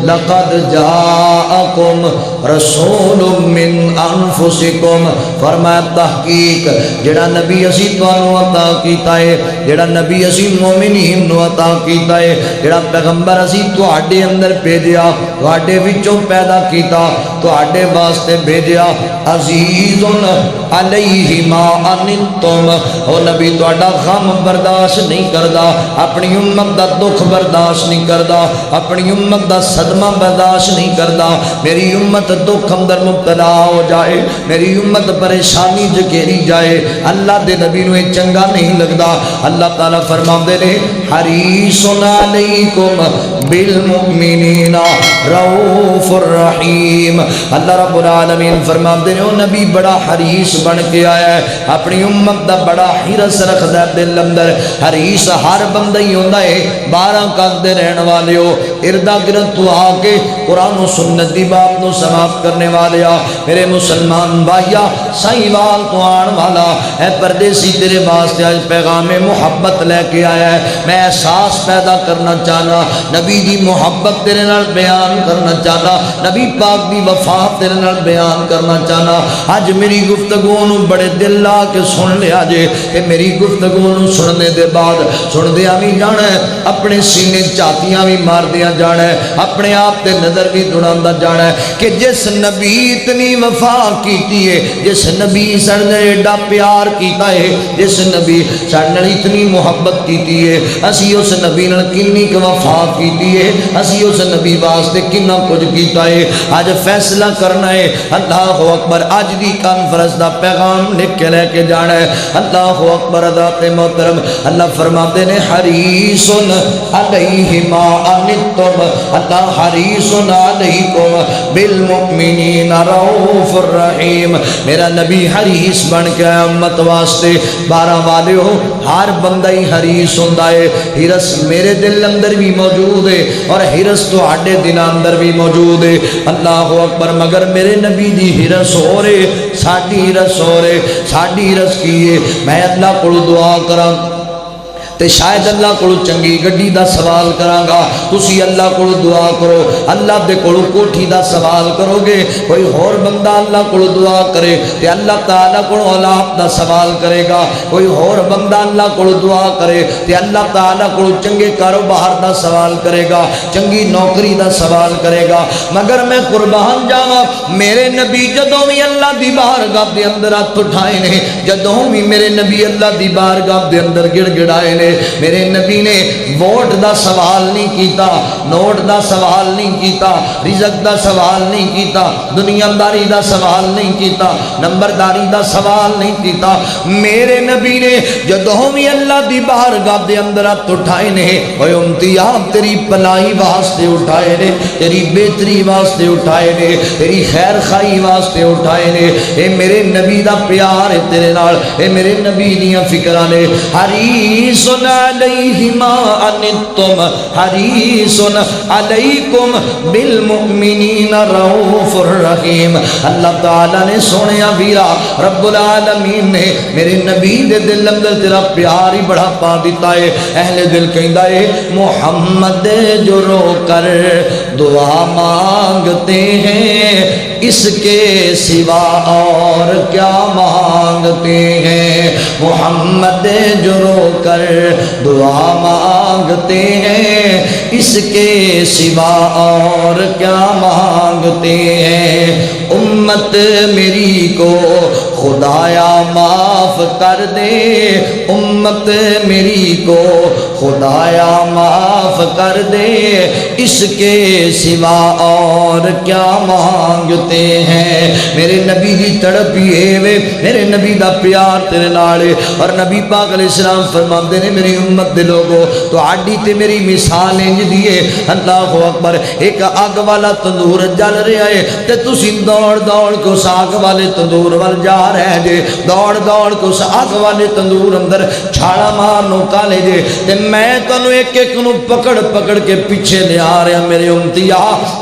لقد جاءکم رسول من انفسکم، فرمایا تحقیق جڑا نبی اسی تانوں عطا کیتا ہے، جڑا نبی اسی مومنین نو عطا کیتا ہے، جڑا پیغمبر اسی تواڈے اندر بھیجیا، تواڈے وچوں پیدا کیتا، تواڈے واسطے بھیجیا، عزیز علیہ ما عنتم، او نبی تواڈا غم برداشت نہیں کردا، اپنی امت دا دکھ برداشت نہیں کردا، اپنی امت دا صدمہ برداشت نہیں کردا، میری امت دکھ اندر مبتلا ہو جائے، میری امت پریشانی جکیری جائے، اللہ دے نبی نو چنگا نہیں لگدا۔ اللہ تعالیٰ فرماندے نے حریص علیکم بالمؤمنین رؤوف الرحیم، اللہ رب العالمین فرماندے نے او نبی بڑا حریص بن کے آیا ہے، اپنی امت دا بڑا حرص رکھدا ہے دل اندر۔ حریص ہر بندہ ہی ہوندا ہے، 12 گز دے رہن والے ہو، اردا گرد تو آ کے قرآن و سنت دی بات نو سماعت کرنے والے آ، میرے مسلمان بھائیا سائیں وال تو آن والا اے پردیسی تیرے واسطے آج پیغام محبت لے کے آیا ہے، میں احساس پیدا کرنا چاہنا، نبی دی محبت تیرے نال بیان کرنا چاہنا، نبی پاک دی وفا تیرے نال بیان کرنا چاہنا۔ آج میری گفتگو نو بڑے دل لا کے سن لیا جے کہ میری گفتگو نو سننے دے بعد سن دیا بھی جانا ہے، اپنے سینے چاتیاں بھی مار دیا جانا ہے، اپنے آپ تے نظر بھی دڑاندا جانا ہے کہ جس نبی اتنی وفا کیتی ہے، جس نبی سڑنے ایڈا پیار کیتا ہے، جس نبی سڑنے اتنی محبت کیتی ہے، اسی اس نبی نے کنی کی وفا کیتی ہے، اسی اس نبی واسطے کنا کچھ کیتا ہے۔ آج فیصلہ کرنا ہے، اللہ اکبر، آج دی کانفرنس دا پیغام لکھ کے لے کے جانا ہے، اللہ اکبر۔ ذات محترم اللہ فرماتے نے حریص علیہ ما عنتم، اللہ حریص علیکم بالمؤمنین رؤوف الرحیم، میرا نبی حریص بن کے امت واسطے 12 والے ہو، ہر بندہ ہی حریص ہوندا ہے، حرص میرے دل اندر بھی موجود ہے اور حرص تو آڈے دل اندر بھی موجود ہے، اللہ اکبر۔ مگر میرے نبی دی حرص ہو رہے، ساڈی حرص ہو رہے، ساڈی حرص کی ہے، میں اللہ کو دعا کراں تے شاید اللہ کو چنگی گڈی دا سوال کرانگا، تسی اللہ کو دعا کرو، اللہ دے کو کوٹھی دا سوال کرو گے، کوئی اور بندہ اللہ کو دعا کرے تے اللہ تعالیٰ کو اولاد دا سوال کرے گا، کوئی اور بندہ اللہ کو دعا کرے تے اللہ تعالیٰ کو چنگے کاروبار دا سوال کرے گا، چنگی نوکری دا سوال کرے گا۔ مگر میں قربان جاواں میرے نبی جدوں بھی اللہ دی بارگاہ دے اندر ہاتھ اٹھائے نے، جدوں بھی میرے نبی اللہ دی بارگاہ دے اندر گڑ گڑائے نے، میرے نبی نے ووٹ دا سوال نہیں کیتا، نوٹ دا سوال نہیں کیتا، رزق دا سوال نہیں کیتا، دنیا داری دا سوال نہیں کیتا، نمبرداری دا سوال نہیں کیتا۔ میرے نبی نے جدوں بھی اللہ دی بارگاہ دے اندر ہاتھ اٹھائے نے، اوے امتیاب تیری پناہی واسطے اٹھائے نے، تیری بہتری واسطے اٹھائے نے، تیری خیر خائی واسطے اٹھائے نے۔ اے میرے نبی دا پیار ہے تیرے نال، اے میرے نبی دیاں فکراں نے۔ حریص علیہ ما عنتم حریص علیکم بالمؤمنین رؤوف الرحیم، اللہ تعالیٰ نے سونیا ویرا رب العالمین نے میرے نبی دے دل اندر تیرا پیار ہی بڑا پا دیتا ہے۔ اہل دل کہندا ہے محمد جو رو کر دعا مانگتے ہیں، اس کے سوا اور کیا مانگتے ہیں، محمد جو رو کر دعا مانگتے ہیں، اس کے سوا اور کیا مانگتے ہیں، امت میری کو خدایا معاف کر دے، امت میری کو خدایا معاف کر دے، اس کے سوا اور کیا مانگتے ہیں۔ میرے نبی دی تڑپ یہ وے، میرے نبی دا پیار تیرے نال، اور نبی پاک علیہ السلام فرماندے نے میری امت دے لوگو تو آڈی تے میری مثال انج دیئے، اللہ اکبر، ایک آگ والا تندور جل رہا ہے تے تسی دوڑ دوڑ کے اس آگ والے تندور وال جا رہے جے، دوڑ دوڑ کے اس آگ والے تندور اندر چھاڑا مارنو کالے جے، تے میں تنو ایک ایک نو پکڑ پکڑ کے پیچھے لے آ رہا میرے امتیا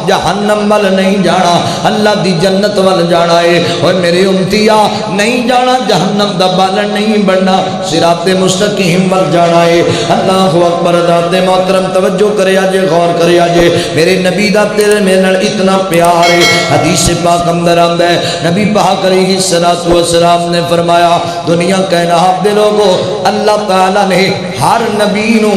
جہنم وال نہیں جانا اللہ دی جنت وال جانا ہے اور میرے امتیا نہیں جانا جہنم دا بالن نہیں بننا صراط مستقیم وال جانا ہے اللہ اکبر ذات محترم توجہ کرے آجے غور کرے آجے میرے نبی دا تیرے میرے اتنا پیار ہے حدیث پاک اندر آمدہ ہے نبی پاک علیہ السلام نے فرمایا دنیا کہنا آپ دے لوگو اللہ تعالیٰ نے ہر نبی نو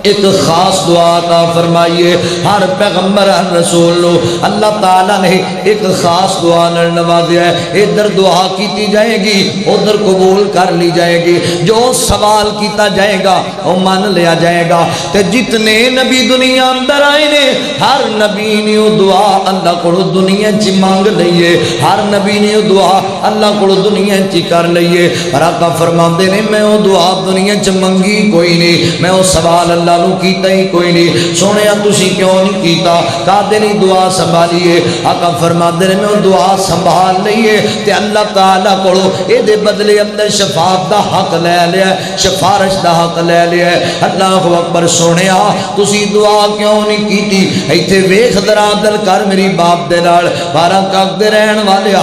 ایک خاص دعا عطا فرمائیے ہر پیغمبر ہر رسول لو اللہ تعالیٰ نے ایک خاص دعا نوازیا ہے ادھر دعا کیتی جائے گی ادھر قبول کر لی جائے گی جو سوال کیتا جائے گا وہ مان لیا جائے گا تے جتنے نبی دنیا اندر آئے نے ہر نبی نے وہ دعا اللہ کو دنیا چی مانگ لئیے ہر نبی نے وہ دعا اللہ کو دنیا چی کر لئیے اور آقا فرماندے نے میں وہ دعا دنیا چی منگی کوئی نہیں میں وہ سوال اللہ نو کیتا ہی کوئی نہیں سونے تسی کیوں نہیں کیتا کہتے نہیں دعا سنبھالیے آقا فرما دے میں دعا سنبھال لئیے تے اللہ تعالیٰ کولو اے دے بدلے اندر شفاعت دا حق لے لیا سفارش دا حق لے لیا اللہ اکبر سونے تسی دعا کیوں نہیں کیتی ایتھے ویکھ درا دل کر میری باپ دے نال بارہ کاک دے رہن والے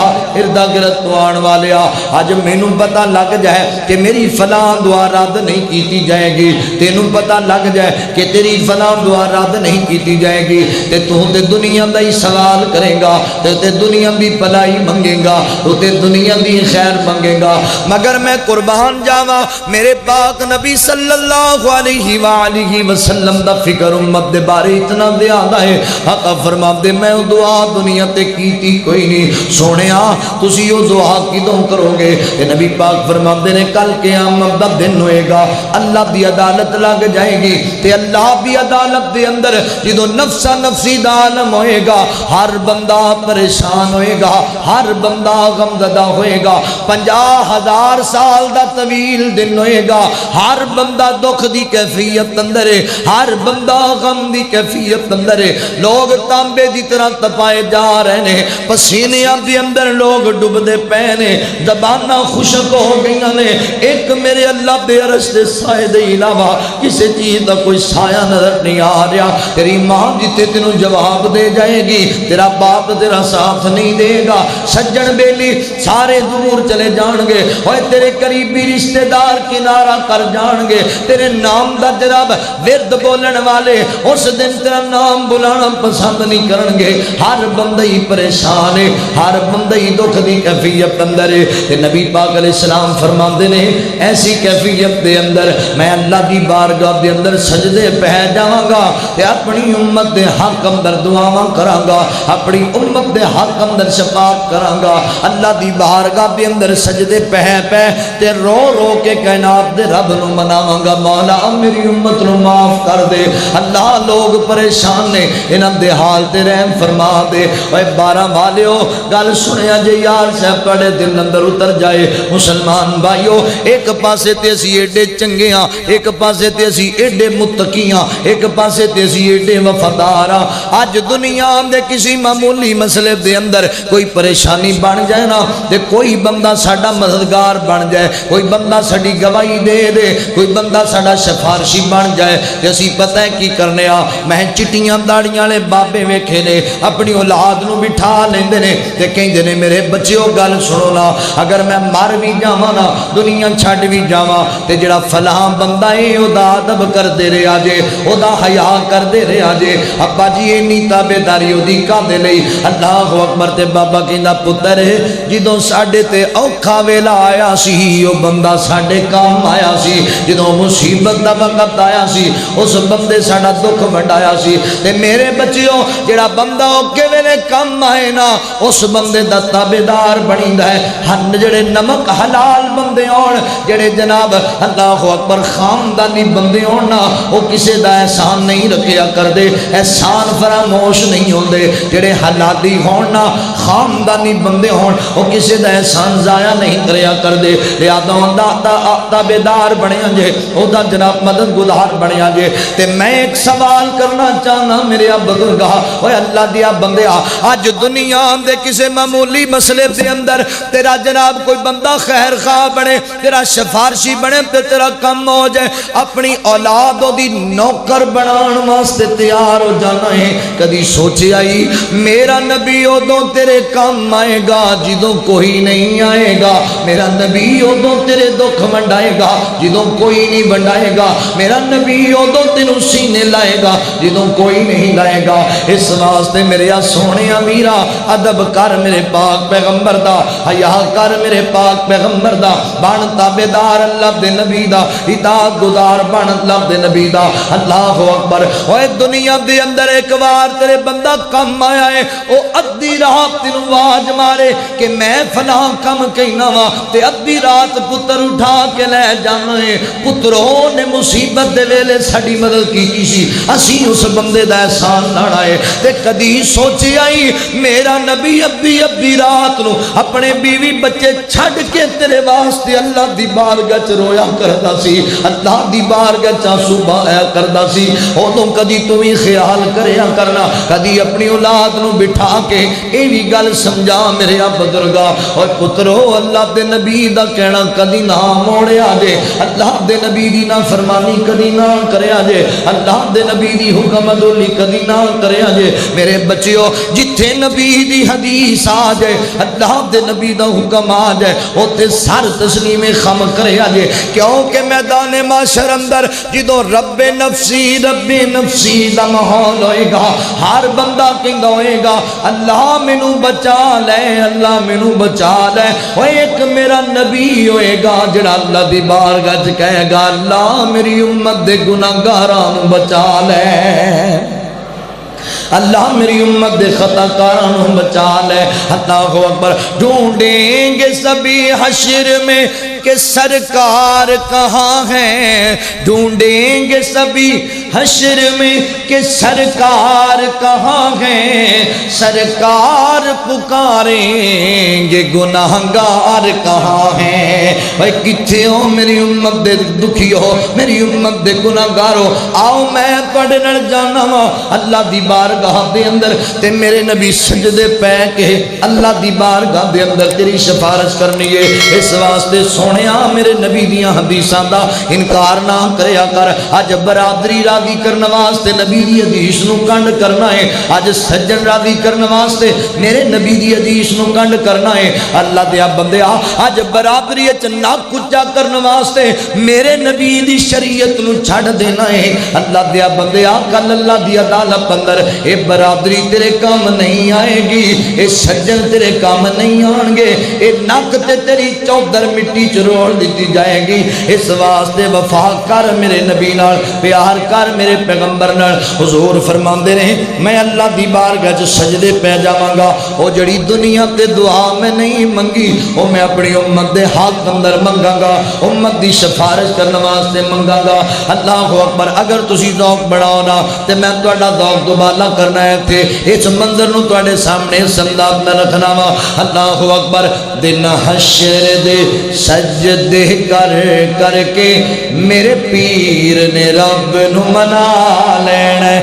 اردا گرد تو آن والے اج مینوں پتہ لگ جائے کہ میری فلاں دعا رد نہیں کیتی جائے گی تینوں پتہ لگ جائے کہ تیری فلاں دعا رد نہیں کیتی جائے گی تے تو تے دنیا دا ہی سوال کرے گا تے دنیا بھی بھلائی منگے گا تے دنیا دی خیر منگے گا مگر میں قربان جاواں میرے پاک نبی صلی اللہ علیہ وآلہ وسلم دا فکر امت دے بارے اتنا زیادہ ہے آقا فرماندے میں دعا دنیا تے کیتی کوئی نہیں سونیا تسی وہ دعا کدوں کرو گے تے نبی پاک فرماندے نے کل قیامت دا دن ہوئے گا اللہ دی عدالت لگ جائے گی تے اللہ بھی عدالت دے اندر جدو نفسا نفسی دا عالم ہوئے گا ہر بندہ پریشان ہوئے گا ہر بندہ غمزدہ ہوئے گا 50,000 سال دا طویل دن ہوئے گا ہر بندہ دکھ دی کیفیت اندر ہے ہر بندہ غم دی کیفیت اندر ہے لوگ تانبے دی طرح تپائے جا رہے ہیں پسینیاں دی اندر لوگ ڈب دے پہنے زبانہ خوشک ہو گئیاں نے ایک میرے اللہ دے عرش دے سائے دے علاوہ کسی چیز دا کوئی سایہ نظر نہیں آ رہا تیری ماں جتے تینوں جواب دے جائے گی تیرا باپ تیرا ساتھ نہیں دے گا سجن بیلی سارے دور چلے جان گے اور تیرے قریبی رشتہ دار کنارہ کر جان گے تیرے نام دا جراب ورد بولن والے اس دن تیرا نام بلانا پسند نہیں کرن گے ہر بندہی پریشان ہے ہر بندہی دکھ دی کیفیت اندر ہے تے نبی پاک علیہ السلام فرماندے نے ایسی کیفیت دے اندر میں اللہ دی بارگاہ دے اندر سجدے پہ جاواں گا تے اپنی امت دے حق اندر دعاواں کراں گا اپنی امت دے حق اندر شفاعت کراں گا اللہ دی بارگاہ دے اندر سجدے پہ تے رو رو کے کائنات دے رب نو مناواں گا مولا میری امت نو معاف کر دے اللہ لوگ پریشان نے انہاں دے حال تے رحم فرما دے اے 12 والیو گل سنیا جے یار صاحب تواڈے دل اندر اتر جائے مسلمان بھائیو ایک پاسے تے اسی ایڈے چنگے ہاں ایک پاسے تے اسی ایڈے متقیاں ایک پاسے تے اسی ایڈے وفاداراں اج دنیا دے کسی معمولی مسئلے دے اندر کوئی پریشانی بن جائے نا تے کوئی بندہ ساڈا مددگار بن جائے کوئی بندہ ساڈی گواہی دے دے کوئی بندہ ساڈا سفارشی بن جائے تے اسی پتہ ہے کی کرنے آ میں چٹیاں داڑیاں والے بابے ویکھے نے اپنی اولاد نو بٹھا لیندے نے تے کہندے نے میرے بچیو گل سنو نا اگر میں مر بھی جاواں نا دنیا چھڈ بھی جاواں تے جڑا فلاں بندہ ہے او دا ادب کردے رہیا جے او دا حیا کردے رہیا جے ابا جی اینی تابعداری او دی کاندے لئی اللہ اکبر تے بابا کہندا پتر جدوں ساڈے تے اوکھا ویلا آیا سی او بندہ ساڈے کام آیا سی جدوں مصیبت دا وقت آیا سی اس بندے ساڈا دکھ وڈایا سی تے میرے بچیو جڑا بندہ اوکھے ویلے کام آئے نا اس بندے دا تابعدار بنیندا ہے ہن جڑے نمک حلال بندے ہون جڑے جناب اللہ اکبر خاندانی بندے ہون نا وہ کسی دا احسان نہیں رکھیا کردے احسان فراموش نہیں ہوندے جڑے حلالی ہون نا خاندانی بندے ہون وہ کسی دا احسان ضائع نہیں کریا کردے لہذا تابعدار بنیا جے او دا جناب مدد گزار بنیا جے تے میں ایک سوال کرنا چاہنا میرے بزرگا اوے اللہ دیا بندیا اج دنیا دے کسے معمولی مسئلے دے اندر تیرا جناب کوئی بندہ خیر خواہ بنے تیرا سفارشی بنے تے تیرا کم ہو جائے اپنی اولاد دی نوکر بنان واسطے تیار ہو جانا ہے کدی سوچے آئی میرا نبی ادوں تیرے کام آئے گا جدوں کوئی نہیں آئے گا میرا نبی ادوں تیرے دکھ ونڈائے گا جدوں کوئی نہیں ونڈائے گا میرا نبی ادوں تینوں سینے لائے گا جدوں کوئی نہیں لائے گا اس واسطے میرے سونے میرا ادب کر میرے پاک پیغمبر دا حیا کر میرے پاک پیغمبر دا بن تابعدار اللہ دے نبی دا اطاعت گزار بن اللہ دے نبی دا اللہ اکبر اوے دنیا دے اندر ایک بار تیرے بندہ کم آیا ہے او ادھی رات تینوں آواز مارے کہ میں فلاں کم کہنا وا تے ادھی رات پتر اٹھا کے لے جانا ہے پتروں نے مصیبت دے ویلے ساڈی مدد کی سی اسی اس بندے دا احسان لانا ہے تے کدی سوچی آئی میرا نبی ابھی رات نو اپنے بیوی بچے چھڑ کے تیرے واسطے اللہ دی بارگاہ چ رویا کردا سی اللہ دی بارگاہ چ آنسو بہایا کردا سی اودوں کدی تو بھی خیال کریا کرنا کدی اپنی اولاد نو بٹھا کے اے وی گل سمجھا میرے بزرگا اور پترو اللہ دے نبی دا کہنا کدی نہ موڑیا جے اللہ دے نبی دی نا فرمانی کدی نہ کریا جے اللہ دے نبی دی حکم ادولی کدی نہ کریا جے میرے بچیو جتھے نبی دی حدیث آ جائے اللہ دے نبی دا حکم آ جائے اوتے سر تسلیم خم کریا جے کیونکہ میدان معاشر اندر جدو رب نفسی دا ماحول ہوئے گا ہر بندہ کہندا ہوئے گا اللہ مینوں بچا لے اللہ مینوں بچا لے اوے ایک میرا نبی ہوئے گا جڑا اللہ دی بارگاہ وچ کہے گا اللہ میری امت دے گناہگاراں نوں بچا لے اللہ میری امت دے خطا کاروں بچا لے اللہ اکبر ڈھونڈیں گے سبھی حشر میں کہ سرکار کہاں ہے ڈھونڈیں گے سبھی حشر میں کہ سرکار کہاں ہے سرکار پکاریں گے گناہگار کہاں ہیں بھائی کتھے ہو میری امت دے دکھی ہو میری امت دے گناہگارو آؤ میں پڑھ نڑ جانا وا اللہ دی بارگاہ دے اندر تے میرے نبی سجدے پہ کے اللہ دی بارگاہ دے اندر تیری سفارش کرنی ہے اس واسطے سونیا میرے نبی دیاں حدیثاں دا انکار نہ کریا کر اج برادری راضی کرن واسطے نبی دی حدیث نو کنڈ کرنا ہے اج سجن راضی کرن واسطے میرے نبی دی حدیث نو کنڈ کرنا ہے اللہ دیا بندیا اج برادری وچ ناک اونچا کرن واسطے میرے نبی دی شریعت نو چھڑ دینا ہے اللہ دیا بندیا کل اللہ دی عدالت اندر اے برادری تیرے کام نہیں آئے گی اے سجن تیرے کام نہیں آن گے اے نک تے تیری چودر مٹی چ روڑ دیتی جائے گی اس واسطے وفا کر میرے نبی نال پیار کر میرے پیغمبر نال حضور فرماندے رہے میں اللہ دی بارگاہ چ سجدے پہ جاواں گا او جڑی دنیا تے دعا میں نہیں منگی او میں اپنی امت دے حق اندر منگاں گا امت دی سفارش کرن واسطے منگاں گا اللہ اکبر اگر تسی ذوق بڑھاؤ نا تے میں تہاڈا ذوق دوبالا کرنا ہے تے اس منظر نو تواڈے سامنے انداز میں رکھنا وا اللہ اکبر دن حشر دے سجدے کر کر کے میرے پیر نے رب نو منا لینا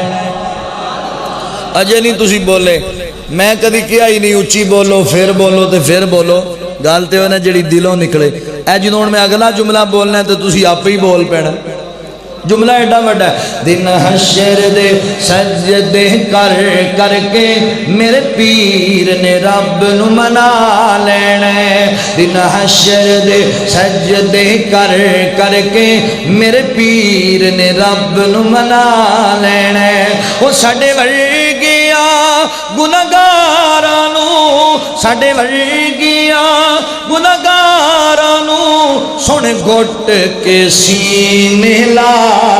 اجے نہیں تسی بولے میں کدی کیا ہی نہیں اچھی بولو پھر بولو تے پھر بولو گل تے ہونا جڑی دلوں نکلے اے جدوں میں اگلا جملہ بولنا ہے تے تسی آپ ہی بول پینا جملہ ایڈا وڈا ہے دن حشر دے سجدے کر کر کے میرے پیر نے رب نو منا لینا دن حشر دے سجدے کر کر کے میرے پیر نے رب نو منا لینا وہ ساڈے ورگیاں گناہگاراں نو ساڈے ورگیاں گناہگاراں نو سن گھٹ کے سینے لا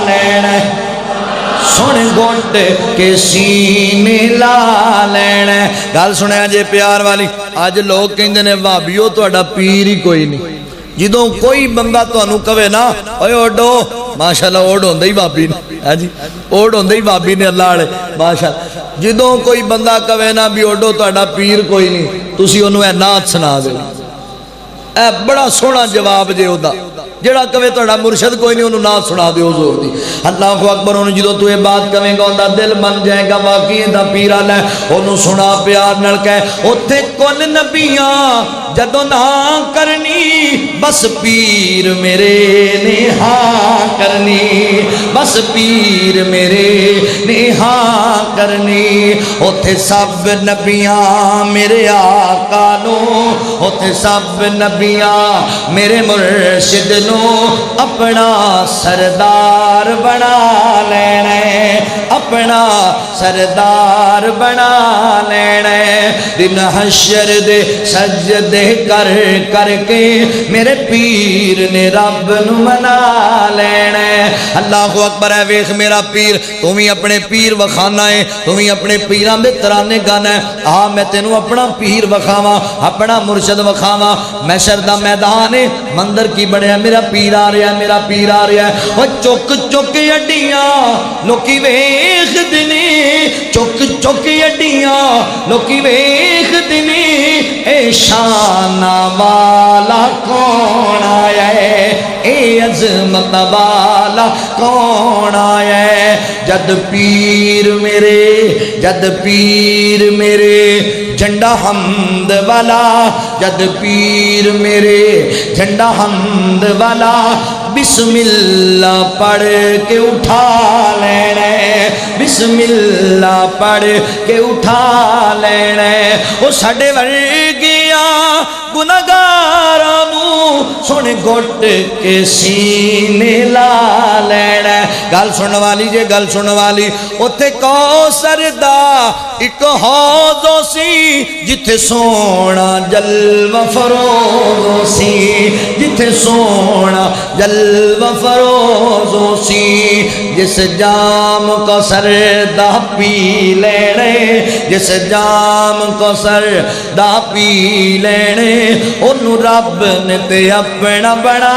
لینا سن گھٹ کے سینے لا لینا گل سنیا جے پیار والی اج لوگ کہندے نے بھابیو تہاڈا پیر ہی کوئی نہیں جدوں کوئی بندہ تانوں کہے نا اوے اڈو ماشاءاللہ اوڑ ہوندے ہی بابی نے ہاں جی اوڑ ہوندے ہی بابی نے اللہ والے ماشاءاللہ جدوں کوئی بندہ کہے نا بھی اوڈو تہاڈا پیر کوئی نہیں تسی اونوں اے نعت سنا دو اے بڑا سونا جواب جے اودا جڑا کہے تہاڈا مرشد کوئی نہیں انہوں نعت سنا دیو حضور دی اللہ اکبر انہوں جدوں تو یہ بات کہے گا اوندا دل من جائے گا واقعی دا پیر آلا ہے انہوں سنا پیار نال کہے اوتھے کل نبیاں جدوں نہ کرنی بس پیر میرے نے ہاں کرنی بس پیر میرے نے ہاں کرنی اوتھے سب نبیاں میرے آقا نو اوتھے سب نبیاں میرے مرشد نو اپنا سردار بنا لینا اپنا سردار بنا لینا دن حشر دے سجدے کر کر کے میرے پیر نے رب نو منا لینا اللہ اکبر ہے ویکھ میرا پیر تم ہی اپنے پیر وکھانا ہے تم ہی اپنے پیراں دے ترانے گانا ہے میں تینوں اپنا پیر وکھاواں اپنا مرشد وکھاواں محشر دا میدان ہے مندر کی بنیا میرا پیر آ رہا ہے میرا پیر آ رہا ہے وہ چک چک اڈیاں لوکی ویکھ دنے چک چک اڈیاں لوکی ویکھ دنے اے شانہ والا کون آیا ہے اے عظمت والا کون آیا ہے جد پیر میرے جھنڈا حمد والا جد پیر میرے جھنڈا حمد والا بسم اللہ پڑھ کے اٹھا لینا بسم اللہ پڑھ کے اٹھا لینا وہ ساڈے ورگیاں گناہگاراں نوں سن گھٹ کے سینے لا لینا گل سن والی جے گل سن والی اوتھے کوثر دا اک حوض سی جتھے سونا جلوہ فروز سی جتھے سونا جلوہ فروز سی جس جام کو سر دا پی لینے جس جام کو سر دا پی لینے انہوں رب نے تے اپنا بنا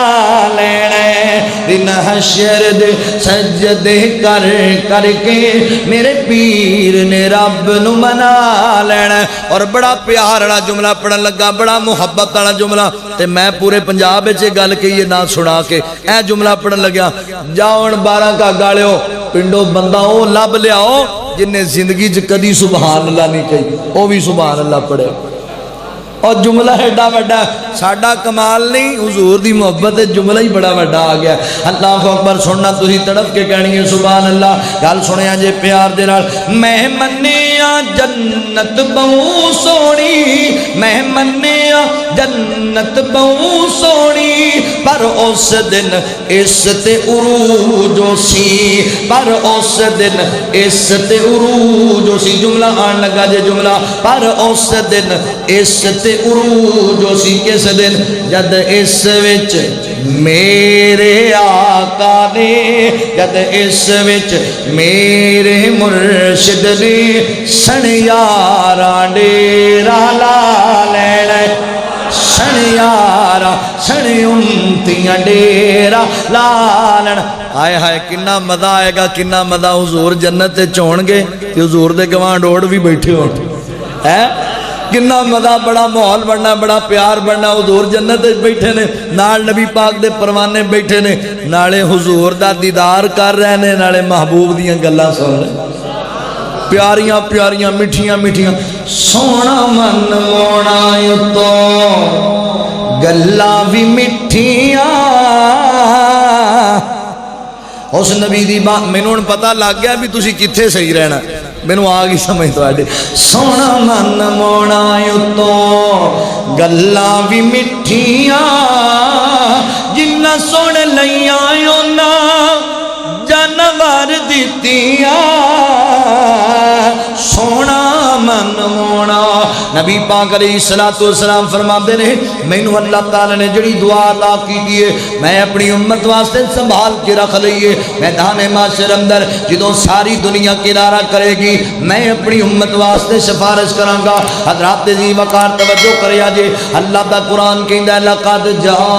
لینے دن حشر دے سجدے کر کر کے میرے پیر نے رب نو منا لینا اور بڑا پیار والا جملہ پڑھن لگا بڑا محبت والا جملہ تے میں پورے پنجاب وچ گل کہی نہ سنا کے اے جملہ پڑھن لگا جاؤن 12 کا گالیو پنڈو بندہ او لب لیاؤ جن نے زندگی چ کدی سبحان اللہ نہیں کہی او بھی سبحان اللہ پڑھے اور جملہ ایڈا بڑا ساڈا کمال نہیں حضور دی محبت جملہ ہی بڑا بڑا آ گیا اللہ اکبر سننا تسی تڑپ کے کہنی ہے سبحان اللہ گل سنیا جے پیار دے نال میں منیا جنت بہو سونی میں منیا جنت بہو سونی پر اس دن اس تے عروج سی پر اس دن اس تے عروج سی جملہ آن لگا جے جملہ پر اس دن اس تے عروج سی کس دن جد اس وچ میرے آقا نے جد اس وچ میرے مرشد نے سن یاراں ڈیرا لا لینا سن یارا سن امتیاں ڈیرا لالن آئے ہائے کنا مزہ آئے گا کنا مزہ حضور جنت چون گے حضور دے گوان ڈوڑ بھی بیٹھے ہو کنا مزہ بڑا محول بڑھنا بڑا پیار بڑھنا حضور جنت بیٹھے نے نال نبی پاک دے پروانے بیٹھے نے نالے حضور دا دیدار کر رہے نے نالے محبوب دیاں گلاں سن رہے پیاریاں پیاریاں مٹھیاں مٹھیاں سونا من مونا تو گلاں بھی مٹھیاں اس نبی دی بات میں نے پتہ لگ گیا بھی تسی کتھے صحیح رہنا میں نے آگئی سمجھ تو آڈے سونا من مونا تو گلاں بھی مٹھیاں جنہ سوڑ لیاں یونا جانور دیتیاں سونا من مونا نبی پاک علیہ السلام فرما دے نے میں نے اللہ تعالی نے جڑی دعا عطا کی دیئے میں اپنی امت واسطے سنبھال کے رکھ لئیے میدان معاشر اندر جدوں ساری دنیا کنارہ کرے گی میں اپنی امت واسطے سفارش کراں گا حضرات دی وقار توجہ کریا جے اللہ دا قرآن کہندا لقد جاءکم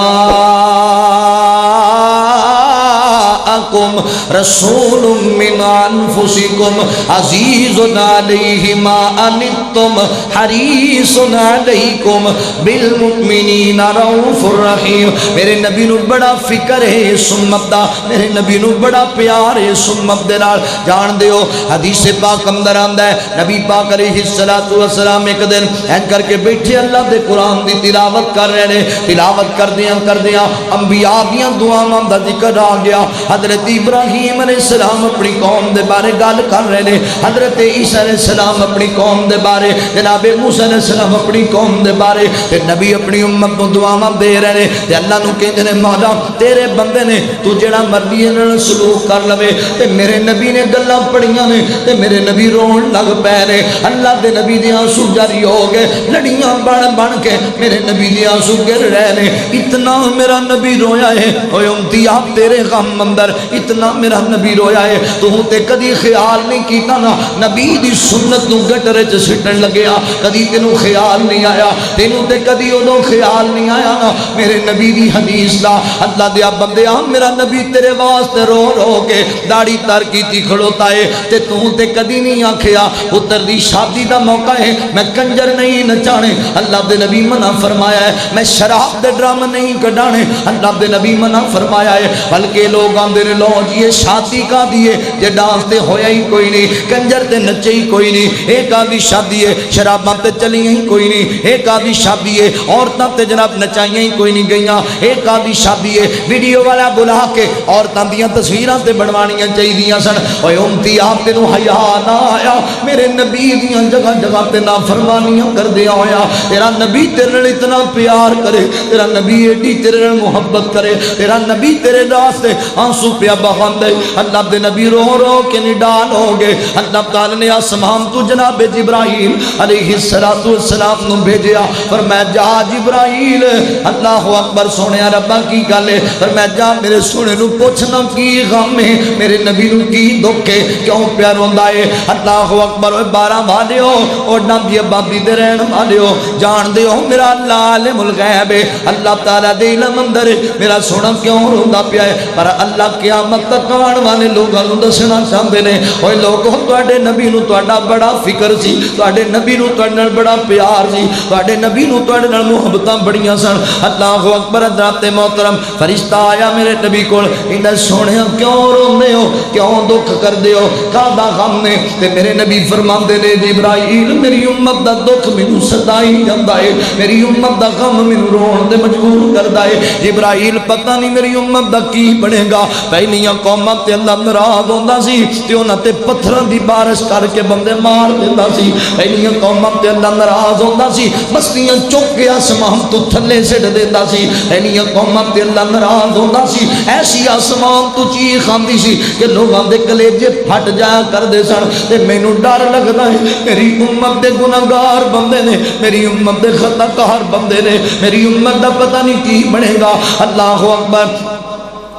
جاءکم رسول من انفسکم عزیز علیہ ما عنتم حریص علیکم بالمؤمنین رؤوف الرحیم. میرے نبی نو بڑا فکر ہے اس امت دا, میرے نبی نو بڑا پیار ہے اس امت دے نال. جان دیو حدیث پاک اندر آندا ہے نبی پاک علیہ الصلوۃ والسلام ایک دن این کر کے بیٹھے اللہ دے قرآن دی تلاوت کر رہے نے. تلاوت کردیاں انبیاء دیاں دعاواں دا ذکر آ گیا. حضرت ابراہیم علیہ السلام اپنی قوم دے بارے گل کر رہے نے, حضرت عیسیٰ علیہ السلام اپنی قوم دے بارے, جناب موسیٰ علیہ السلام اپنی قوم دے بارے, تے نبی اپنی امت کو دعاواں دے رہے نے. تے اللہ نو کہندے نے مولا تیرے بندے نے تو جڑا مرضی انہاں نال سلوک کر لوے. تے میرے نبی نے گلاں پڑھیاں نے تے میرے نبی رون لگ پے نے. اللہ دے نبی دے آنسو جاری ہو گئے, لڑیاں بن کے میرے نبی دے آنسو گر رہے نے. اتنا میرا نبی رویا ہے اوے امتی آپ تیرے غم اندر, اتنا میرا نبی رویا ہے تو تے کدی خیال نہیں کیتا نا نبی دی سنت نو گٹر چ سٹن لگیا. کدی تینوں خیال نہیں آیا, تینوں تے کدی اودوں خیال نہیں آیا نا میرے نبی دی حدیث دا. اللہ دیا بندیا میرا نبی تیرے واسطے رو رو کے داڑھی تر کیتی کھڑوتا ہے تے تے کدی نہیں آکھیا پتر دی شادی دا موقع ہے میں کنجر نہیں نچانے. اللہ دے نبی منع فرمایا ہے میں شراب دے ڈرام نہیں کڈانے. اللہ دے نبی منع فرمایا ہے بلکہ لوگ آندے نے لو جی یہ شادی کا دیے جے ڈانس تے ہویا ہی کوئی نہیں, کنجر تے نچے ہی کوئی نہیں, ایک آدھی شادی ہے شراباں تے چلیاں ہی کوئی نہیں, ایک آدھی شادی ہے عورتاں تے جناب نچائیاں ہی کوئی نہیں گئیاں, ایک آدھی شادی ہے ویڈیو والا بلا کے عورتاں دیاں تصویراں تے بنوانیاں چاہیدیاں سن. اوے امتی آپ تینوں حیا نہ آیا میرے نبی دیاں جگہ جگہ تے نافرمانیاں کر دیا ہویا. تیرا نبی تیرے نال اتنا پیار کرے, تیرا نبی ایڈی تیرے نال محبت کرے, تیرا نبی تیرے واسطے آنسو پیا بہاندے. اللہ دے نبی رو رو کے نڈال ہو گئے. اللہ تعالی نے آسمان تو جناب جبرائیل علیہ السلام نو بھیجیا, فرمایا جا جبرائیل اللہ اکبر سونیا ربا کی گل ہے, فرمایا جا میرے سونے نو پوچھنا کی غم ہے, میرے نبی نو کی دکھ ہے, کیوں پیار ہوندا ہے. اللہ اکبر 12 والیو اور نبی آبادی دے رہن والیو جان دیو میرا اللہ عالم الغیب ہے, اللہ تعالی دے علم اندر میرا سونا کیوں روندا پیا ہے. پر اللہ قیامت تک آن والے لوگاں نو دسنا چاہندے نے اوے لوگو تواڈے نبی نو تواڈا بڑا فکر سی, تواڈے نبی نو تواڈے نال بڑا پیار سی, تواڈے نبی نو تواڈے نال محبتاں بڑیاں سن. اللہ اکبر. حضرت محترم فرشتہ آیا میرے نبی کول, انہاں سونیا کیوں روندے ہو, کیوں دکھ کردے ہو, کادا غم نے. تے میرے نبی فرماندے نے جبرائیل میری امت دا دکھ مینوں ستائی جاندا ہے, میری امت دا غم مینوں رون دے مجبور کردا ہے. جبرائیل پتہ نہیں میری امت دا کی بنے گا. پہلیاں قوماں تے اللہ ناراض ہوندا سی تے انہاں تے پتھراں دی بارش کر کے بندے مار دیندا سی. پہلیاں قوماں تے اللہ ناراض ہوندا سی بستیاں چک کے آسمان تو تھلے سٹ دیندا سی. پہلیاں قوماں تے اللہ ناراض ہوندا سی ایسی آسمان تو چیخ آندی سی کہ لوگاں دے کلیجے پھٹ جایا کردے سن. تے مینوں ڈر لگدا ہے میری امت دے گناہگار بندے نے, میری امت دے خطا کار بندے نے, میری امت دا پتہ نہیں کی بنے گا. اللہ اکبر.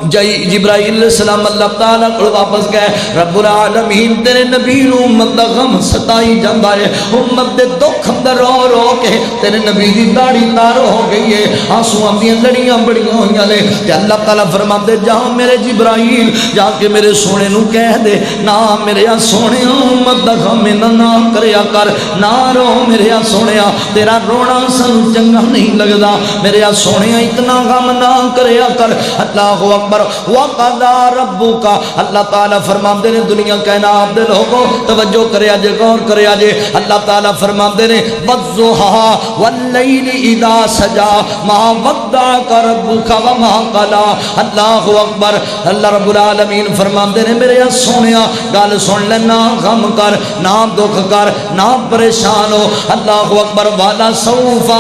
جبرائیل علیہ السلام اللہ تعالیٰ کو واپس گئے, رب العالمین تیرے نبی نو امت دا غم ستائی جاندا ہے, امت دے دکھ اندر رو رو کے تیرے نبی دی داڑھی تار ہو گئی ہے, آنسواں دیاں لڑیاں بڑیاں ہوئیاں نے. تے اللہ تعالیٰ فرماندے جا میرے جبرائیل جا کے میرے سونے نو کہہ دے نا میرے سونے امت دا غم نہ کریا کر, نہ رو میرے سونے تیرا رونا سن چنگا نہیں لگدا, میرے سونے اتنا غم نہ کریا کر. اللہ اکبر. وقضا ربک, اللہ تعالیٰ فرماندے نے دنیا کائنات دے لوگوں توجہ کریا جے, غور کریا جے. اللہ تعالیٰ فرماندے نے والضحی واللیل اذا سجا ما ودعک ربک وما قلا. اللہ اکبر. اللہ رب العالمین فرماندے نے میرے سونیا گل سن لے, نہ غم کر, نہ دکھ کر, نہ پریشان ہو. اللہ اکبر. والا سوف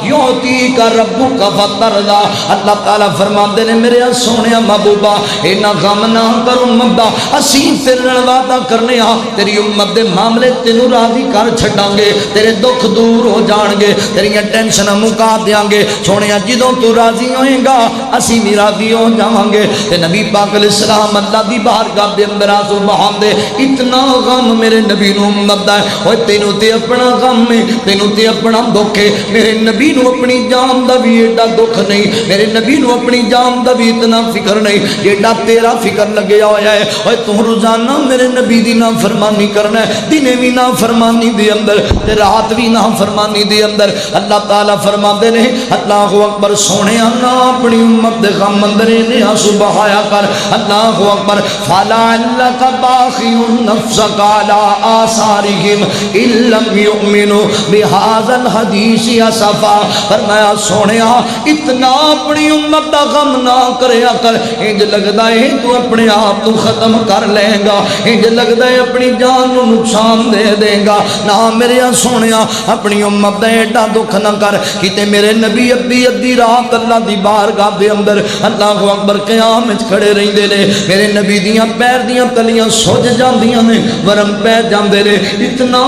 یعطیک ربک فترضی. اللہ تعالیٰ فرماندے نے میرے سونیا محبوبہ اینا غم نہ کر امت دا, اسی تیرے وعدہ کرنے ہاں تیری امت دے معاملے تینوں راضی کر چھڈاں گے, تیرے دکھ دور ہو جان گے, تیریاں ٹینشن مکا دیاں گے. سونیا جدوں تو راضی ہوئے گا اسی بھی راضی ہو جاواں گے. تے نبی پاک علیہ السلام اللہ دی بارگاہ دے اندر آنسو بہاندے, اتنا غم میرے نبی نو امت دا ہے. اوے تینوں تے اپنا غم ہے, تینوں تے اپنا دکھ ہے, میرے نبی نو اپنی جان دا بھی ایڈا دکھ نہیں, میرے نبی نو اپنی جان دا بھی اتنا فکر فکر نہیں جیڑا تیرا فکر لگیا ہوا ہے اوے تو روزانہ میرے نبی دی نافرمانی کرنا ہے دن بھی نافرمانی دے اندر تے رات بھی نافرمانی دے اندر اللہ تعالیٰ فرماندے نے اللہ اکبر سونے نہ اپنی امت دے غم اندر نے آنسو بہایا کر اللہ اکبر فلعلک باخع نفسک علی آثارہم ان لم یؤمنوا بہذا الحدیث اسفا فرمایا سونیا اتنا اپنی امت دا غم نہ کریا کر انج لگدا ہے تو اپنے آپ تو ختم کر لے گا انج لگدا ہے اپنی جان نو نقصان دے دے گا نہ میرے سونیا اپنی امت دا ایڈا دکھ نہ کر کتے میرے نبی ادی رات اللہ دی بارگاہ دے اندر اللہ اکبر قیام وچ کھڑے رہندے نے میرے نبی دیاں پیر دیاں تلیاں سج جاندیاں نے ورم پہ جاندے نے اتنا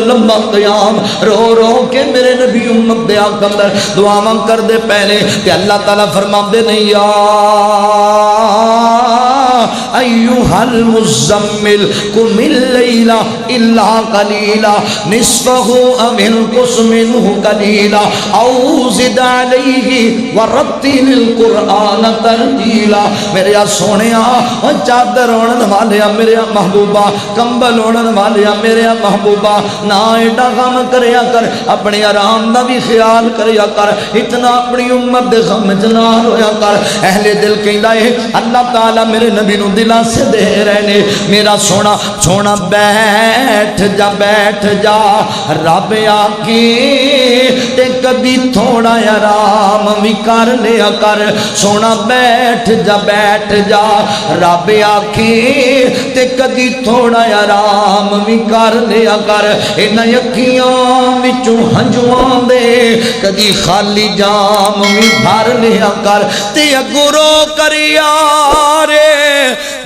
لمبا قیام رو رو کے میرے نبی امت دے آگ اندر دعاواں کر دے پہلے کہ اللہ تعالیٰ فرماندے نہیں یا ایوہ المزمل قم اللیل الا قلیلا نصفہ ام انقص منہ قلیلا او زد علیہ ورتل القرآن ترتیلا میرے سونیا چادر اڑن والیا میرے محبوبہ کمبل اڑن والیا میرے محبوبہ نہ ایڈا غم کریا کر اپنے آرام دا بھی خیال کریا کر اتنا اپنی امت دے غم نہ رویا کر اہل دل کہندا ہے اللہ تعالیٰ میرے نبی نو دلا سے دے رہنے میرا سونا سونا بیٹھ جا رب آکے تے کبھی تھوڑا آرام بھی کر لیا کر سونا بیٹھ جا رب آکے تے کبھی تھوڑا آرام بھی کر لیا کر انہاں اکھیاں وچوں ہنجواں دے کدی خالی جام بھی بھر لیا کر تے اگرو کر یارے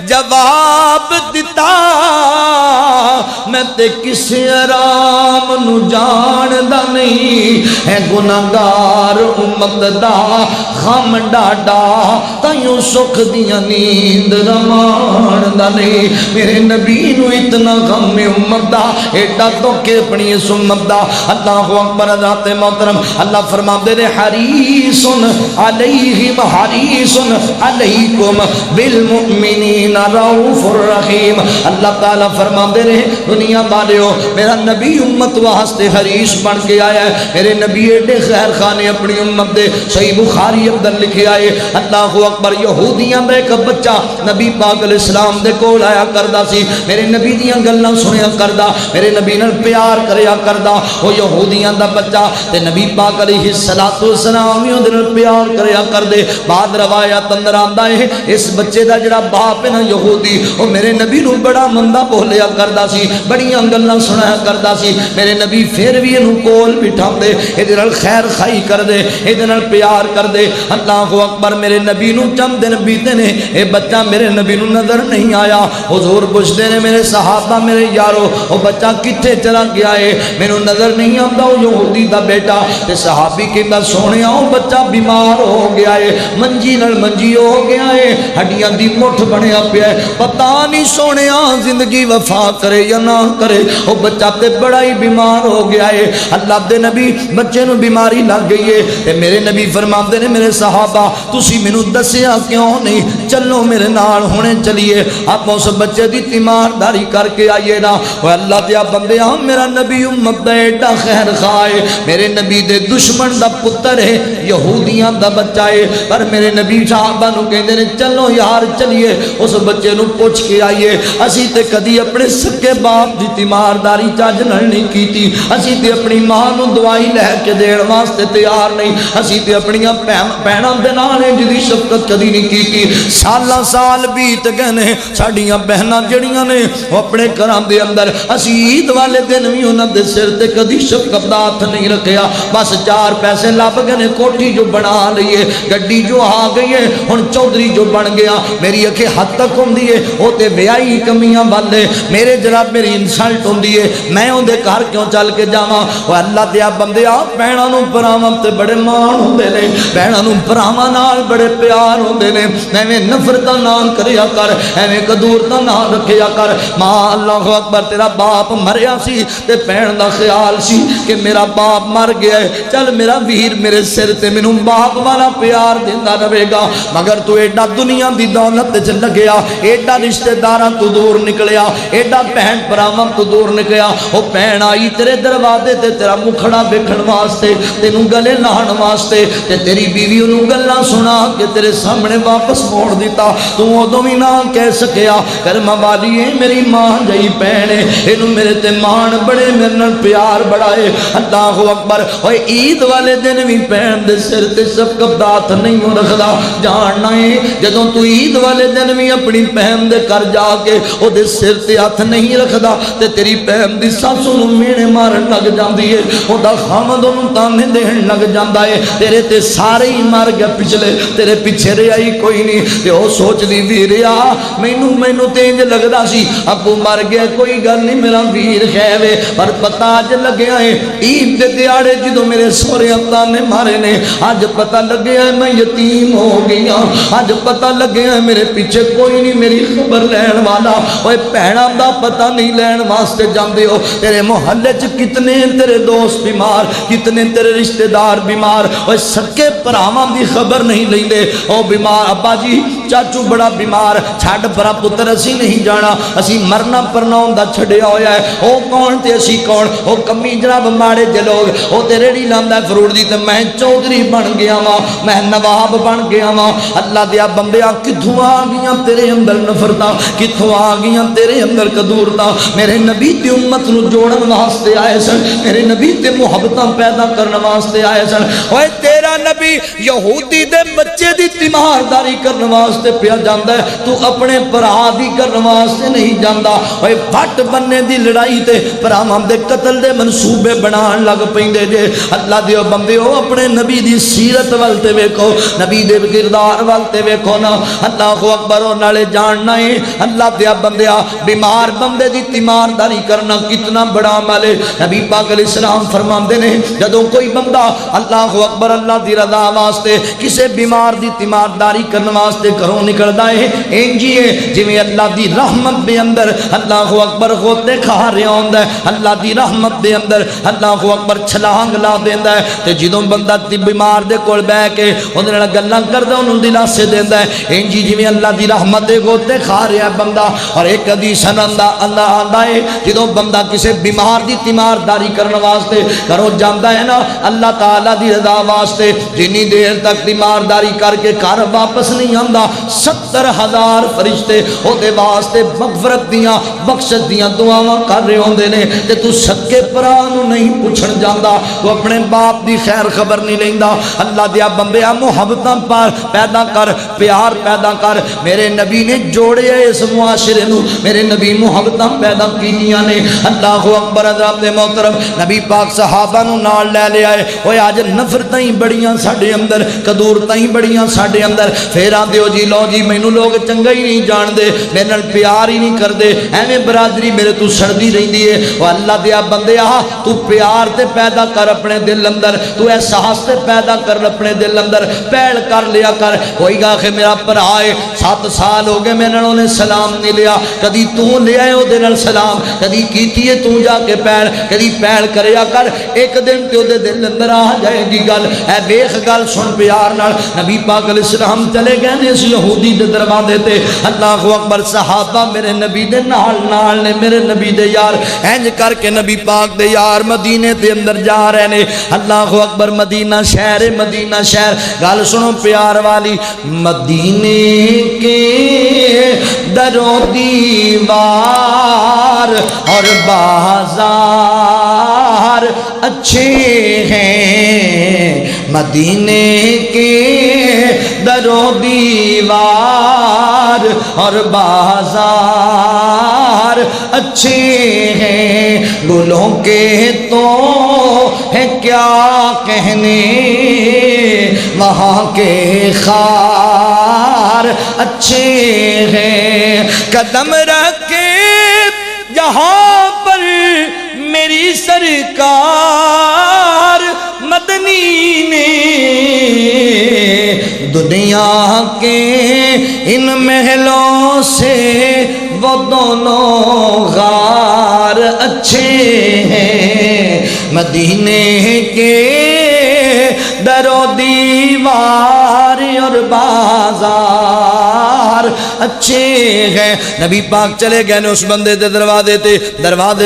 جواب دیتا میں تے کسی آرام نو جاندا نہیں ہے گناہگار امت دا خم ڈاڈا تائیوں سکھ دیا نیند رماندا نہیں میرے نبی نو اتنا غم امت دا ایڈا تو کہ اپنی اس امت دا اللہ اکبر ذات محترم اللہ فرماندے نے حریص علیہم حریص علیکم بالمؤمنین رؤوف الرحیم اللہ تعالیٰ فرماندے نے دنیا والیو میرا نبی امت واسطے حریص بن کے آیا ہے میرے نبی ایڈے خیر خانے اپنی امت دے صحیح بخاری اندر لکھے آئے اللہ اکبر یہودیاں دا ایک بچہ نبی پاک علیہ السلام دے کول آیا کردا سی میرے نبی دیاں گلاں سنیا کردا میرے نبی نال پیار کریا کردا وہ یہودیاں دا بچہ تے نبی پاک علیہ السلام ہی اندر پیار کریا کردے بعد روایت اندر آندا ہے اس بچے دا جڑا باپ ہے نا یہودی وہ میرے نبی نو بڑا مندہ بولیا کردا سی بڑیاں گلاں سنایا کردا سی میرے نبی پھر بھی انہوں کول بٹھاندے ایدے نال خیر خائی کردے ایدے نال پیار کردے اللہ اکبر میرے نبی نو چند دن بیتے نے اے بچہ میرے نبی نو نظر نہیں آیا حضور پوچھتے نے میرے صحابہ میرے یارو وہ بچہ کتھے چلا گیا ہے مینوں نظر نہیں آتا وہ یہودی دا بیٹا تے صحابی کہندا سونیا وہ بچہ بیمار ہو گیا ہے منجی نال منجی ہو گیا ہے ہڈیاں دی مٹھ بنیا پیا ہے پتہ نہیں سونیا زندگی وفا کرے یا نہ کرے وہ بچہ تے بڑا ہی بیمار ہو گیا ہے اللہ دے نبی بچے نو بیماری لگ گئی ہے تے میرے نبی فرماندے نے میرے صحابہ تسی مینوں دسیا کیوں نہیں چلو میرے نال ہونے چلیے آپ اس بچے دی تیمارداری کر کے آئیے نا وہ اللہ دیا بندیاں میرا نبی امت دا ایڈا خیر خواہ میرے نبی دے دشمن دا پتر ہے یہودیاں دا بچہ ہے پر میرے نبی صحابہ نو کہندے نے چلو یار چلیے اس بچے نو پوچھ کے آئیے اسی تے کدی اپنے سکے باپ دی تیمارداری چاج نہیں کیتی اسی تے اپنی ماں نو دوائی لے کے دین واسطے تیار نہیں اسی تے اپنی بہناں دے نال جدی شفقت کدی نہیں کیتی سالاں سال بیت گئے نے ساڈیاں بہناں جڑیاں نے اپنے گھراں دے اندر اسی عید والے دن بھی انہاں دے سر تے کدی شفقت دا ہاتھ نہیں رکھیا بس چار پیسے لب گئے نے کوٹھی جو بنا لئیے گڈی جو آ گئی ہے ہن چودھری جو بن گیا میری اکھے حد تک ہوندی ہے او تے بیائی کمیاں والے میرے جناب میری انسلٹ ہوندی ہے میں اون دے گھر کیوں چل کے جاواں او اللہ دیا بندیا بہناں نو پراواں تے بڑے مان ہوندے نے بہناں بہناں نوں بھراواں نال بڑے پیار ہوندے نے ایویں نفرت نہ کریا کر ایویں کدورتا نہ رکھیا کر ماں اللہ اکبر تیرا باپ مریا سی تے بہن دا خیال سی کہ میرا باپ مر گیا ہے چل میرا ویر میرے سر تے مینوں باپ والا پیار دیندا رہے گا مگر تو ایڈا دنیا دی دولت وچ لگیا ایڈا رشتہ داراں تو دور نکلیا ایڈا بہن بھراواں تو دور نکلیا او بہن آئی تیرے دروازے تے تیرا مکھڑا ویکھن واسطے تینوں گلے لاہن واسطے تے تیری بیوی انہوں گلاں سنا کے تیرے سامنے واپس موڑ دیتا تو ادوں بھی نہ کہہ سکیا کرما والی ہے میری ماں جئی بہن ہے اینوں میرے تے مان بڑے میرے نال پیار بڑا ہے اللہ اکبر اوے عید والے دن بھی بہن دے سر تے شفقت ہاتھ نہیں رکھدا جاننا ہے جدوں تو عید والے دن بھی اپنی بہن دے گھر جا کے او دے سر تے ہاتھ نہیں رکھدا تے تیری بہن دی ساس نوں مینے مارن لگ جاندی ہے او دا خامد نوں تانے دین لگ جاندا ہے تیرے تے سارے ہی مر گئے پچھلے تیرے پیچھے رہی کوئی نہیں تے او سوچ دی ویریا مینوں تے انج لگدا سی ابو مر گیا کوئی گل نہیں میرا ویر خیوے پر پتہ اج لگیا ہے عید دے دیاڑے جدوں میرے سورے ابا نے مارے نے اج پتہ لگیا ہے میں یتیم ہو گئی ہاں اج پتہ لگیا ہے میرے پیچھے کوئی نہیں میری خبر لین والا اوے بہناں دا پتہ نہیں لین واسطے جاندے ہو تیرے محلے چ کتنے تیرے دوست بیمار کتنے تیرے رشتہ دار بیمار اوے سکے بھراواں دی خبر نہیں لیندے او بیمار ابا جی چاچو بڑا بیمار چھڈ بڑا پتر اسی نہیں جانا اسی مرنا پرنا ہوندا چھڈیا ہویا ہے او کون تے اسی کون او کمی جناب ماڑے جے لوگ او تے ریڑی لاندا ہے فروٹ دی تے میں چودھری بن گیا وا میں نواب بن گیا وا اللہ دیا بندیاں کتھوں آ گئیاں تیرے اندر نفرتاں کتھوں آ گئیاں تیرے اندر کدورتاں میرے نبی دی امت نو جوڑن واسطے آئے سن میرے نبی تے محبتاں پیدا کرن واسطے آئے سن اوے تیرا نبی یہودی دے بچے دی تیمارداری کرن واسطے پیا جاندا ہے تو اپنے بھرا دی کرن واسطے نہیں جاندا اوے وٹ بننے دی لڑائی تے بھراواں دے قتل دے منصوبے بنان لگ پیندے جے اللہ دے بندیو اپنے نبی دی سیرت ول تے ویکھو نبی دے کردار ول تے ویکھو نا اللہ اکبر او نالے جاننا ہے اللہ دے بندیا بیمار بندے دی تیمارداری کرنا کتنا بڑا عمل ہے نبی پاک علیہ السلام فرماندے نے جدوں کوئی بندہ اللہ اکبر اللہ دی رضا واسطے کسے بیمار دی تیمارداری کرن واسطے گھروں نکلدا ہے انجی ہے جویں اللہ دی رحمت دے اندر اللہ اکبر غوطے کھا رہا ہوندا ہے اللہ دی رحمت دے اندر اللہ اکبر چھلانگ لا دیندا ہے تے جدوں بندہ بیمار دے کول بیٹھ کے اودے نال گلاں کردا اونوں دلاسے دیندا ہے انجی جویں اللہ دی رحمت دے غوطے کھا رہا بندہ اور ایک حدیث اللہ آندا ہے جدوں بندہ کسے بیمار دی تیمارداری کرن واسطے گھروں جاندا ہے نا اللہ تعالی دی رضا واسطے جنی دیر تک تیمارداری کر کے گھر واپس نہیں آندا 70,000 فرشتے اودے واسطے مغفرت دیاں بخشش دیاں دعاواں کر رہے ہوندے نے تے تو سکے پرا نو نہیں پوچھن جاندا تو اپنے باپ دی خیر خبر نہیں لیندا اللہ دیا بندیا محبتاں پر پیدا کر پیار پیدا کر میرے نبی نے جوڑے اس معاشرے نو میرے نبی محبتاں پیدا کیتیاں نے اللہ اکبر حضرات محترم نبی پاک صحابہ نو نال لے لے آئے اوے اج نفرتاں ہی بڑیاں ساڈے اندر کدورتاں ہی بڑیاں ساڈے اندر پھر آندے جی لو جی مینوں لوگ چنگا ہی نہیں جان دے میرے نال پیار ہی نہیں کردے ایویں برادری میرے تو سڑدی رہندی ہے او اللہ دیا بندیا تو پیار تے پیدا کر اپنے دل اندر تو احساس تے پیدا کر اپنے دل اندر پہل کر لیا کر کوئی گا کہ میرا بھرا ہے 7 سال ہو گئے میں نے سلام نہیں لیا کدی تو لے آئے او دے نال سلام کدی کیتی ہے تو جا کے پہل کدی پہل کریا کر ایک دن تے دے دل اندر آ جائے گی گل اے ویکھ گل سن پیار نال نبی پاک علیہ السلام چلے گئے نے اس یہودی دے دروازے تے اللہ اکبر صحابہ میرے نبی دے نال نے میرے نبی دے یار انج کر کے نبی پاک دے یار مدینے دے اندر جا رہے نے اللہ اکبر مدینہ شہر گل سنو پیار والی مدینے کے درو دیوار اور بازار اچھے ہیں مدینے کے درو دیوار اور بازار اچھے ہیں گلوں کے تو ہے کیا کہنے وہاں کے خار اچھے ہیں قدم رکھے جہاں پر میری سرکار مدنی نے آگے ان محلوں سے وہ دونوں غار اچھے ہیں، مدینے کے در و دیوار اور بازار اچھے ہیں۔ نبی پاک چلے گئے نے اس بندے دے دروازے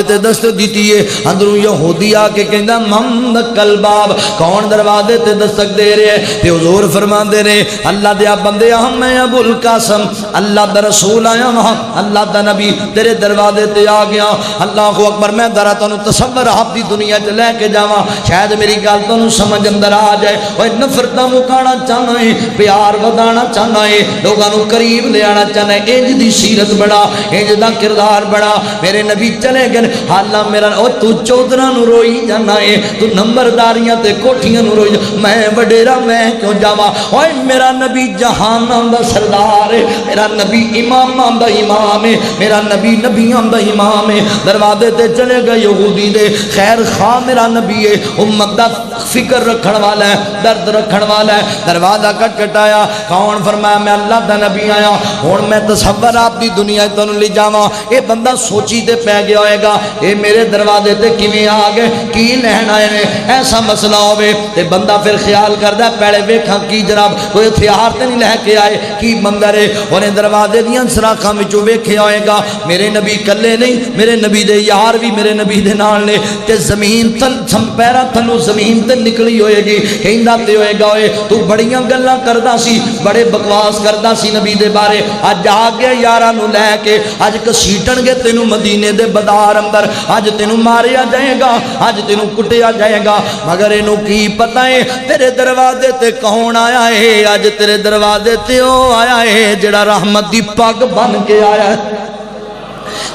تے دست دیتی ہے، اندروں یہودی آ کے کہندا محمد کلباب، کون دروازے تے دستک دے رہے ہیں؟ تے حضور فرماندے نے اللہ دے بندے میں ابو القاسم اللہ دا رسول آیا وہاں، اللہ دا نبی تیرے دروازے تے آ گیا۔ اللہ اکبر، میں ذرا تانوں تصور آپ دی دنیا چ لے کے جاواں، شاید میری گل تانوں سمجھ اندر آ جائے۔ اوے نفرتاں مکانا چاہنا ہے، پیار ودانا چاہنا ہے، لوگاں نوں قریب لے آنا چاہنا ہے، انج دی سیرت بڑا، انج دا کردار بڑا۔ میرے نبی چلے گئے، حالاں میرا او تو چودھراں نوں روئی جانا ہے، تو نمبرداریاں تے کوٹھیاں نوں روئی، میں وڈیرا میں کیوں جاواں؟ اوے میرا نبی جہاناں دا سردار ہے، میرا نبی اماماں دا امام ہے، میرا نبی نبیاں دا امام ہے۔ دروازے تے چلے گئے یہودی دے، خیر خواہ میرا نبی ہے، امت دا فکر رکھن والا ہے، درد رکھن والا ہے۔ دروازہ کٹایا، کون؟ فرمایا میں اللہ دا نبی آیا، ہن میں تصور آپ دی دنیا تانوں لے جاواں۔ اے بندہ سوچی تے پہ گیا ہوئے گا، اے میرے دروازے تے کیویں آ گئے، کی لہن آئے نے؟ ایسا مسئلہ ہوئے تے بندہ پھر خیال کردا پہلے ویکھاں کی جناب کوئی ہتھیار تے نہیں لے کے آئے، کی منظر ہے؟ انہیں دروازے دیاں سراخاں وچوں ویکھیا ہوئے گا میرے نبی کلے نہیں، میرے نبی دے یار بھی میرے نبی دے نال نے، تے زمین تھل پیرا تھلوں زمین تے نکلی ہوئے گی، کہندا تے ہوئے گا اوئے تو بڑیاں گلاں کردا سی، بڑے بکواس کردا سی نبی دے بارے، اج آ گیا یاراں نوں لے کے، اج کسیٹن گے تینوں مدینے دے بازار اندر، اج تینوں ماریا جائے گا، اج تینوں کٹیا جائے گا، مگر اینوں کی پتہ ہے تیرے دروازے تے کون آیا ہے؟ اج تیرے دروازے تے او آیا ہے جڑا رحمت دی پگ بن کے آیا ہے۔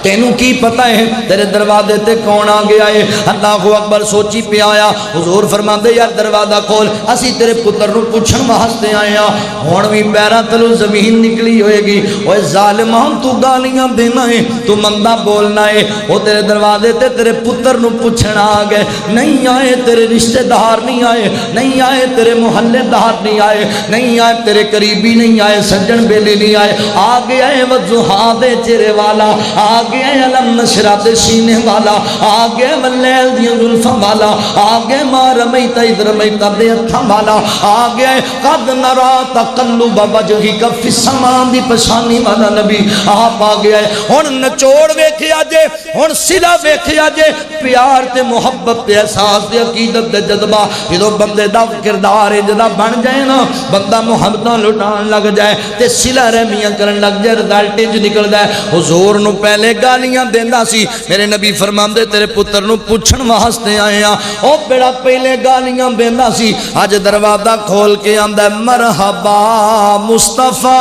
تینوں کی پتہ ہے تیرے دروازے تے کون آ گیا ہے؟ اللہ اکبر، سوچی پہ آیا۔ حضور فرماندے یار دروازہ کھول، اسی تیرے پتر نوں پوچھن واسطے آئے ہاں، ہن وی پیراں تلوں زمین نکلی ہوئے گی۔ اوے ظالماں تو گالیاں دینا ہے، تو مندا بولنا ہے، او تیرے دروازے تے تیرے پتر نوں پوچھن آ گئے، نہیں آئے تیرے رشتہ دار نہیں آئے، نہیں آئے تیرے محلے دار نہیں آئے، نہیں آئے تیرے قریبی نہیں آئے، سجن بیلی نہیں آئے، آ گیا ہے وضحا دے چہرے والا، آ گیا علم نشرہ دے سینے والا، آ گیا واللیل دیاں زلفاں والا، آ گیا ما رمیت اذ رمیت دے ہتھاں والا، آ گیا قد نرا تقلب وجہک فی السماء دی پشانی والا نبی آپ آ گیا ہے۔ ہن نچوڑ ویکھیا جے، ہن صلہ ویکھیا جے، پیار تے محبت تے احساس تے عقیدت تے جذبہ جدوں بندے دا کردار جدا بن جائے نا، بندہ محبتاں لٹان لگ جائے تے صلہ رحمیاں کرن لگ جائے، رزلٹ وچ نکلدا ہے۔ حضور نو پہلے گالیاں دیندا سی، میرے نبی فرماندے تیرے پتر نو پوچھن واسطے آئے ہاں، او بیڑا پہلے گالیاں دیندا سی، اج دروازہ کھول کے آندا ہے مرحبا مصطفیٰ۔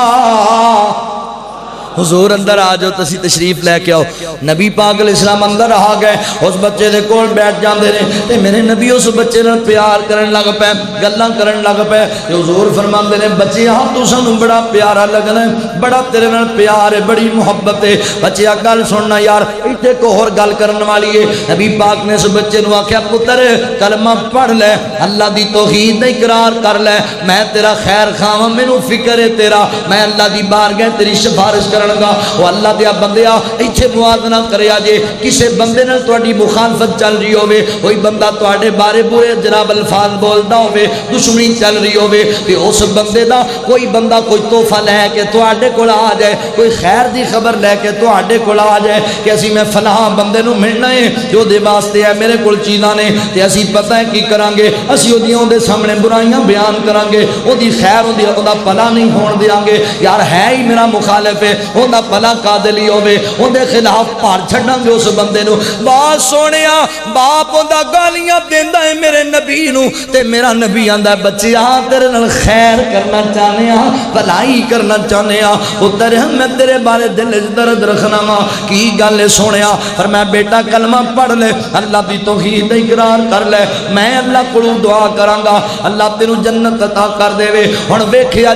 حضور اندر آ جاؤ، تسی تشریف لے کے آؤ۔ نبی پاک علیہ السلام اندر آ گئے، اس بچے دے کول بیٹھ جاندے نے تے میرے نبی اس بچے نال پیار کرن لگ پے، گلاں کرن لگ پے۔ تے حضور فرماندے نے بچے ہاں تو سانوں بڑا پیارا لگنا ہے، بڑا تیرے نال پیار ہے، بڑی محبت ہے۔ بچیا گل سننا یار، ایتھے کو ہور گل کرن والی ہے۔ نبی پاک نے اس بچے نو آکھیا پتر کلمہ پڑھ لے، اللہ دی توحید دا اقرار کر لے، میں تیرا خیر خواہاں، مینوں فکر ہے تیرا، میں اللہ دی بارگاہ تیری سفارش کر وہ اللہ دیا بندیا ایتھے موازنہ کریا جے، کسے بندے نال تہاڈی مخالفت چل رہی ہوے، کوئی بندہ تہاڈے بارے برے جناب الفاظ بولدا ہوے، دشمنی چل رہی ہوے، تے اس بندے دا کوئی بندہ کوئی تحفہ لے کے تہاڈے کول آ جائے، کوئی خیر دی خبر لے کے تہاڈے کول آ جائے کہ اسی میں فلاں بندے نو ملنا ہے جو دے واسطے ہے میرے کول چیزاں نے، تے اسی پتہ ہے کی کران گے، اسی اودیاں دے سامنے برائیاں بیان کران گے، اودی خیر اوندا بھلا نہیں ہون دیاں گے، یار ہے ہی میرا مخالف ہے، اوندا بھلا قادلی ہوے، اندے خلاف پار چھڑاں گے اس بندے نو۔ بات سونیا باپ اوندا گالیاں دیندا ہے میرے نبی نو، تے میرا نبی آندا ہے بچیا تیرے نال خیر کرنا چاہنے ہاں، بھلائی کرنا چاہنے ہاں، پتر میں تیرے بارے دل وچ درد رکھنا وا، کی گل ہے سونے سونیا فرمایا بیٹا کلمہ پڑھ لے اللہ دی توحید اقرار کر لے میں اللہ کو دعا کراں گا اللہ تینوں جنت عطا کر دے وے ہن ویکھیا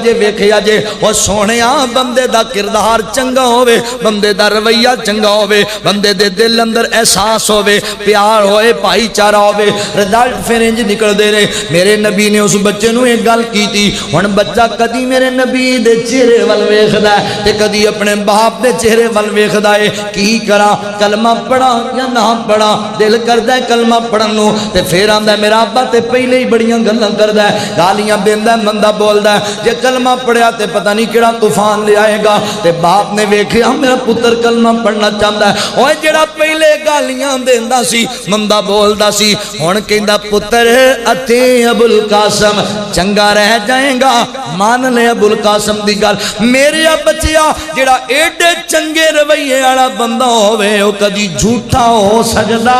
جے او سونیا بندے دا کردار چنگا ہوے بندے دا رویہ چنگا ہوے بندے دے دل اندر احساس ہوے پیار ہوئے بھائی چارہ ہوے رزلٹ پھر انج نکل دے نے میرے نبی نے اس بچے نو ایک گل کیتی ہن بچہ کدی میرے نبی دے چہرے ول ویکھدا ہے تے کدی اپنے باپ دے چہرے ول ویکھدا ہے کی کراں کلمہ پڑھاں یا نہ پڑھاں دل کردا ہے کلمہ پڑھن نو تے پھر آندا میرا ابا تے پہلے ہی بڑیاں گلاں کردا ہے گالیاں دیندا ہے مندا بولدا ہے جے کلمہ پڑھیا تے پتہ نہیں کیڑا طوفان لے آئے گا تے باپ نے ویکھیا میرا پتر کلمہ پڑھنا چاہندا ہے اوے جڑا پہلے گالیاں دیندا سی مندا بولدا سی ہن کہندا پتر اتے ابو القاسم چنگا رہ جائے گا مان لے ابو القاسم دی گل میرے بچیا جڑا ایڈے چنگے رویے والا بندہ ہوے او کدی جھوٹا ہو سکدا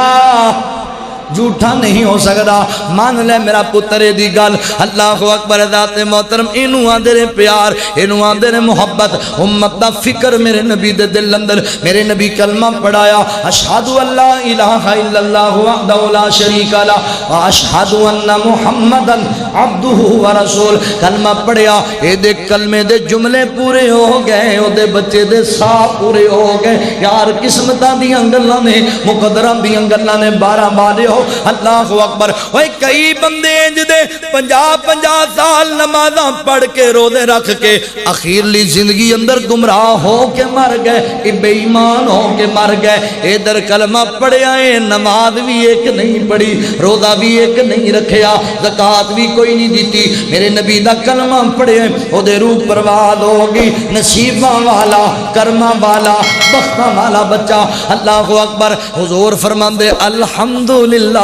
جھوٹا نہیں ہو سکتا مان لے میرا پتر دی گل اللہ اکبر ذات محترم اینو آندے نے پیار اینو آندے نے محبت امت دا فکر میرے نبی دے دل اندر میرے نبی کلمہ پڑھایا اشہد ان لا الہ الا اللہ وحدہ لا شریک لہ واشہد ان محمدا عبدہ ورسول کلمہ پڑھیا اے دے کلمے دے جملے پورے ہو گئے او دے بچے دے سا پورے ہو گئے یار قسمتاں دیاں گلاں نے مقدراں دیاں گلاں نے 12 والے ہو اللہ اکبر اوے کئی بندے انج دے 50 سال نمازاں پڑھ کے روزے رکھ کے اخیرلی زندگی اندر گمراہ ہو کے مر گئے بے ایمان ہو کے مر گئے ادھر کلمہ پڑھیا ہے نماز بھی ایک نہیں پڑھی روزہ بھی ایک نہیں رکھیا زکات بھی کوئی نہیں دیتی میرے نبی دا کلمہ پڑھیا او دے روح پرواز ہوگی نصیباں والا کرماں والا بختاں والا بچہ اللہ اکبر حضور فرماندے الحمدللہ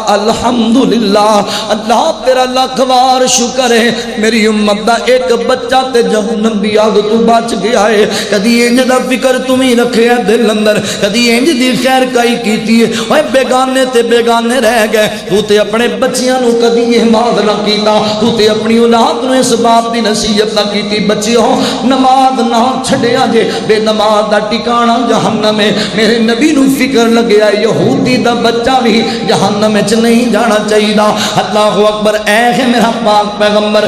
الحمدللہ اللہ تیرا لاکھ بار شکر ہے میری امت دا ایک بچہ تے جہنم دی آگ تو بچ گیا ہے کدی انج دا فکر تمہیں رکھے ہے دل اندر کدی انج دی خیر کائی کیتی ہے اوے بیگانے تے بیگانے رہ گئے تو تے اپنے بچیاں نو کدی احماد نہ کیتا تو تے اپنی اولاد نو اس بات دی نصیحت نہ کیتی بچیوں نماز نہ چھڈیا جے بے نماز دا ٹھکانہ جہنم ہے میرے نبی نو فکر لگیا یہودی دا بچہ بھی جہنم وچ نہیں جانا چاہیے اللہ اکبر اے ہے میرا پاک پیغمبر